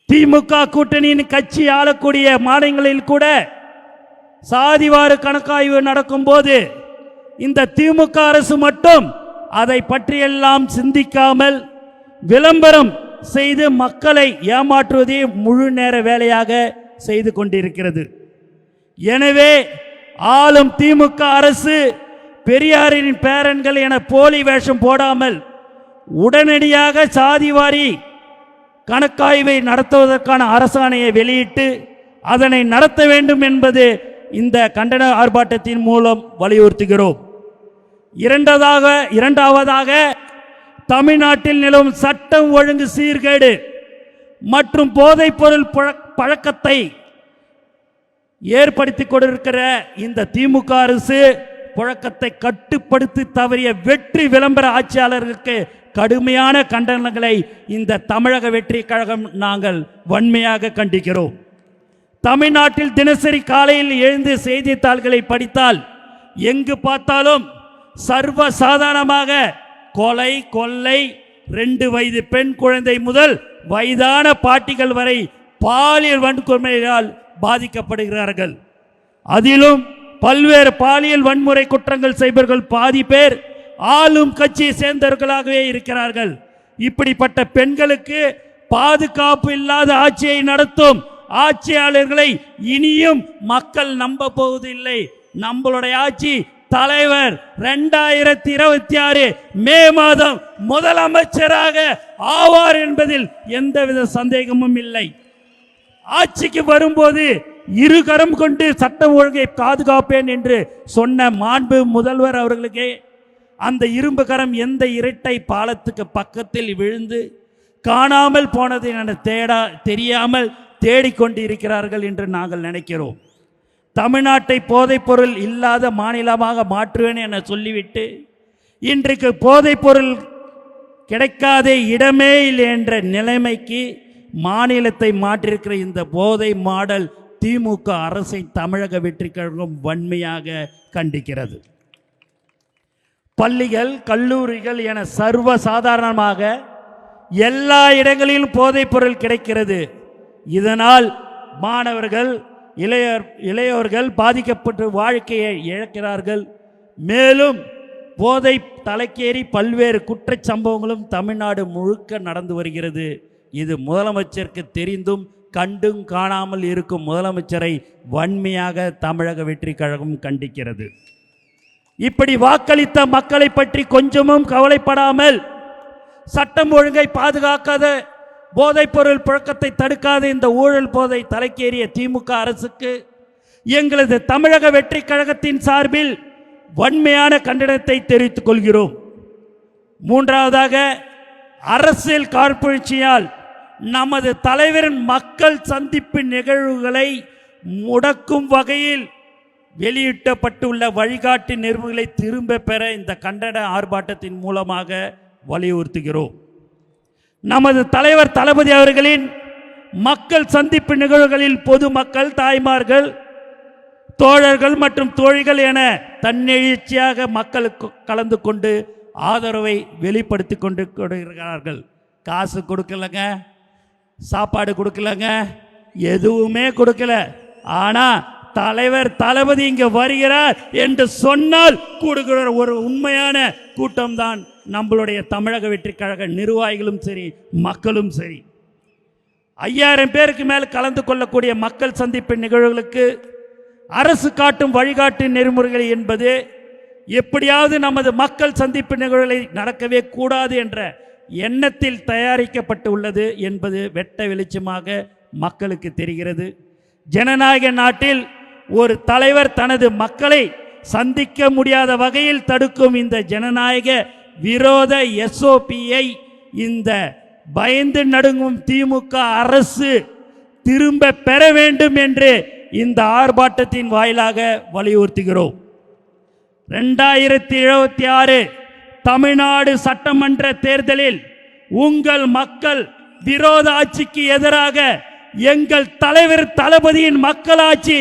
திமுக கூட்டணியின் கட்சி ஆளக்கூடிய மாநிலங்களில் கூட சாதிவார கணக்காய்வு நடக்கும் போது இந்த திமுக அரசு மட்டும் அதை பற்றியெல்லாம் சிந்திக்காமல் விளம்பரம் செய்து மக்களை ஏமாற்றுவதே முழு நேர வேலையாக செய்து கொண்டிருக்கிறது. எனவே ஆளும் திமுக அரசு பெரியாரின் பேரன்கள் என போலி வேஷம் போடாமல் உடனடியாக சாதிவாரி கணக்காய்வை நடத்துவதற்கான அரசாணையை வெளியிட்டு அதனை நடத்த வேண்டும் என்பது இந்த கண்டன ஆர்ப்பாட்டத்தின் மூலம் வலியுறுத்துகிறோம். இரண்டாவதாக தமிழ்நாட்டில் நிலவும் சட்டம் ஒழுங்கு சீர்கேடு மற்றும் போதைப் பொருள் பழக்கத்தை ஏற்படுத்தி கொண்டிருக்கிற இந்த திமுக அரசு புழக்கத்தை கட்டுப்படுத்தி தவறிய வெற்றி விளம்பர ஆட்சியாளர்களுக்கு கடுமையான கண்டனங்களை இந்த தமிழக வெற்றி கழகம் நாங்கள் வன்மையாக கண்டிக்கிறோம். தமிழ்நாட்டில் தினசரி காலையில் எழுந்து செய்தித்தாள்களை படித்தால் எங்கு பார்த்தாலும் சர்வ சாதாரணமாக கொலை கொள்ளை 2 வயது பெண் குழந்தை முதல் வயதான பாட்டிகள் வரை பாலியல் வன்கொடுமையால் பாதிக்கப்படுகிறார்கள். அதிலும் பல்வேறு பாலியல் வன்முறை குற்றங்கள் செய்பவர்கள் பாதி பேர் ஆளும் கட்சியை சேர்ந்தவர்களாகவே இருக்கிறார்கள். இப்படிப்பட்ட பெண்களுக்கு பாதுகாப்பு இல்லாத ஆட்சியை நடத்தும் ஆட்சியாளர்களை இனியும் மக்கள் நம்ப போவதில்லை. நம்மளுடைய ஆட்சி தலைவர் 2026 மே மாதம் முதலமைச்சராக ஆவார் என்பதில் எந்தவித சந்தேகமும் இல்லை. ஆட்சிக்கு வரும்போது இருகரம் கொண்டு சட்டம் ஒழுங்கை பாதுகாப்பேன் என்று சொன்ன மாண்பு முதல்வர் அவர்களுக்கு அந்த இரும்பு கரம் எந்த இரட்டை பாலத்துக்கு பக்கத்தில் விழுந்து காணாமல் போனது என தெரியாமல் தேடிக்கொண்டு இருக்கிறார்கள் என்று நாங்கள் நினைக்கிறோம். தமிழ்நாட்டை போதைப் பொருள் இல்லாத மாநிலமாக மாற்றுவேன் என சொல்லிவிட்டு இன்றைக்கு போதைப் பொருள் கிடைக்காத இடமே இல்லை என்ற நிலைமைக்கு மாநிலத்தை மாற்றிருக்கிற இந்த போதை மாடல் திமுக அரசை தமிழக வெற்றி கழகம் வன்மையாக கண்டிக்கிறது. பள்ளிகள் கல்லூரிகள் என சர்வ சாதாரணமாக எல்லா இடங்களிலும் போதைப் பொருள் கிடைக்கிறது. இதனால் மாணவர்கள் இளையோர்கள் பாதிக்கப்பட்டு வாழ்க்கையை இழக்கிறார்கள். மேலும் போதை தலைக்கேறி பல்வேறு குற்றச் சம்பவங்களும் தமிழ்நாடு முழுக்க நடந்து வருகிறது. இது முதலமைச்சருக்கு தெரிந்தும் கண்டும் காணாமல் இருக்கும் முதலமைச்சரை வன்மையாக தமிழக வெற்றி கழகம் கண்டிக்கிறது. இப்படி வாக்களித்த மக்களை பற்றி கொஞ்சமும் கவலைப்படாமல் சட்டம் ஒழுங்கை பாதுகாக்காத போதைப் பொருள் புழக்கத்தை தடுக்காத இந்த ஊழல் போதை தலைக்கேறிய திமுக அரசுக்கு எங்களது தமிழக வெற்றி கழகத்தின் சார்பில் வன்மையான கண்டனத்தை தெரிவித்துக் கொள்கிறோம். மூன்றாவதாக, அரசியல் காழ்ப்புணர்ச்சியால் நமது தலைவரின் மக்கள் சந்திப்பு நிகழ்வுகளை முடக்கும் வகையில் வெளியிட்டப்பட்டுள்ள வழிகாட்டு நெறிமுறைகளை திரும்ப பெற இந்த கண்டன ஆர்ப்பாட்டத்தின் மூலமாக வலியுறுத்துகிறோம். நமது தலைவர் தளபதி அவர்களின் மக்கள் சந்திப்பு நிகழ்வுகளில் பொதுமக்கள், தாய்மார்கள், தோழர்கள் மற்றும் தோழிகள் என தன்னெழுச்சியாக மக்களுக்கு கலந்து கொண்டு ஆதரவை வெளிப்படுத்தி கொண்டு கொடுக்கிறார்கள். காசு கொடுக்கலங்க, சாப்பாடு கொடுக்கலங்க, எதுவுமே கொடுக்கல. ஆனால் தலைவர் தளபதி இங்கே வருகிறார் என்று சொன்னால் கூடுகிற ஒரு உண்மையான கூட்டம்தான் நம்மளுடைய தமிழக வெற்றி கழக நிர்வாகிகளும் சரி, மக்களும் சரி. 5000 பேருக்கு மேல் கலந்து கொள்ளக்கூடிய மக்கள் சந்திப்பு நிகழ்வுகளுக்கு அரசு காட்டும் வழிகாட்டு நெறிமுறைகள் என்பது எப்படியாவது நமது மக்கள் சந்திப்பு நிகழ்வுகளை நடக்கவே கூடாது என்ற எண்ணத்தில் தயாரிக்கப்பட்டு உள்ளது என்பது வெட்ட வெளிச்சமாக மக்களுக்கு தெரிகிறது. ஜனநாயக நாட்டில் ஒரு தலைவர் தனது மக்களை சந்திக்க முடியாத வகையில் தடுக்கும் இந்த ஜனநாயக விரோத SOPயை இந்த பயந்து நடுங்கும் திமுக அரசு திரும்ப பெற வேண்டும் என்று இந்த ஆர்ப்பாட்டத்தின் வாயிலாக வலியுறுத்துகிறோம். 2026 தமிழ்நாடு சட்டமன்ற தேர்தலில் உங்கள் மக்கள் விரோத ஆட்சிக்கு எதிராக எங்கள் தலைவர் தளபதியின் மக்களாட்சி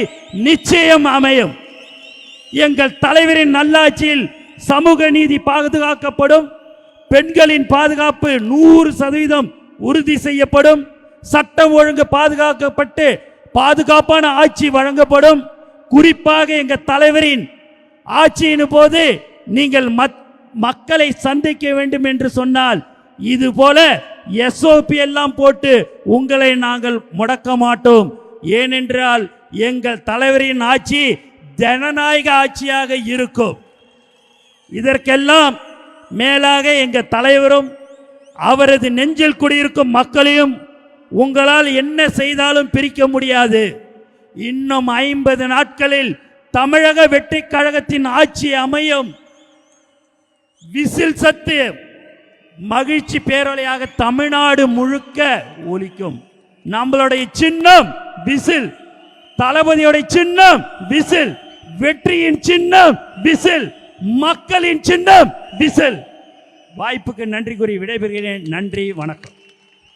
நிச்சயம் அமையும். எங்கள் தலைவரின் நல்லாட்சியில் சமூக நீதி பாதுகாக்கப்படும், பெண்களின் பாதுகாப்பு 100% உறுதி செய்யப்படும், சட்டம் ஒழுங்கு பாதுகாக்கப்பட்டு பாதுகாப்பான ஆட்சி வழங்கப்படும். குறிப்பாக எங்க தலைவரின் ஆட்சியின் போது நீங்கள் மக்களை சந்திக்க வேண்டும் என்று சொன்னால் இது போல SOP எல்லாம் போட்டு உங்களை நாங்கள் முடக்க மாட்டோம். ஏனென்றால் எங்கள் தலைவரின் ஆட்சி ஜனநாயக ஆட்சியாக இருக்கும். இதற்கெல்லாம் மேலாக எங்கள் தலைவரும் அவரது நெஞ்சில் குடியிருக்கும் மக்களையும் உங்களால் என்ன செய்தாலும் பிரிக்க முடியாது. இன்னும் 50 நாட்களில் தமிழக வெற்றி கழகத்தின் ஆட்சி அமையும். விசில் சத்து மகிழ்ச்சி பேரொலியாக தமிழ்நாடு முழுக்க ஒலிக்கும். நம்மளுடைய சின்னம் விசில், தளபதியோட சின்னம் விசில், வெற்றியின் சின்னம் விசில், மக்களின் சின்னம் விசில். வாய்ப்புக்கு நன்றி கூறி விடைபெறுகிறேன். நன்றி, வணக்கம்.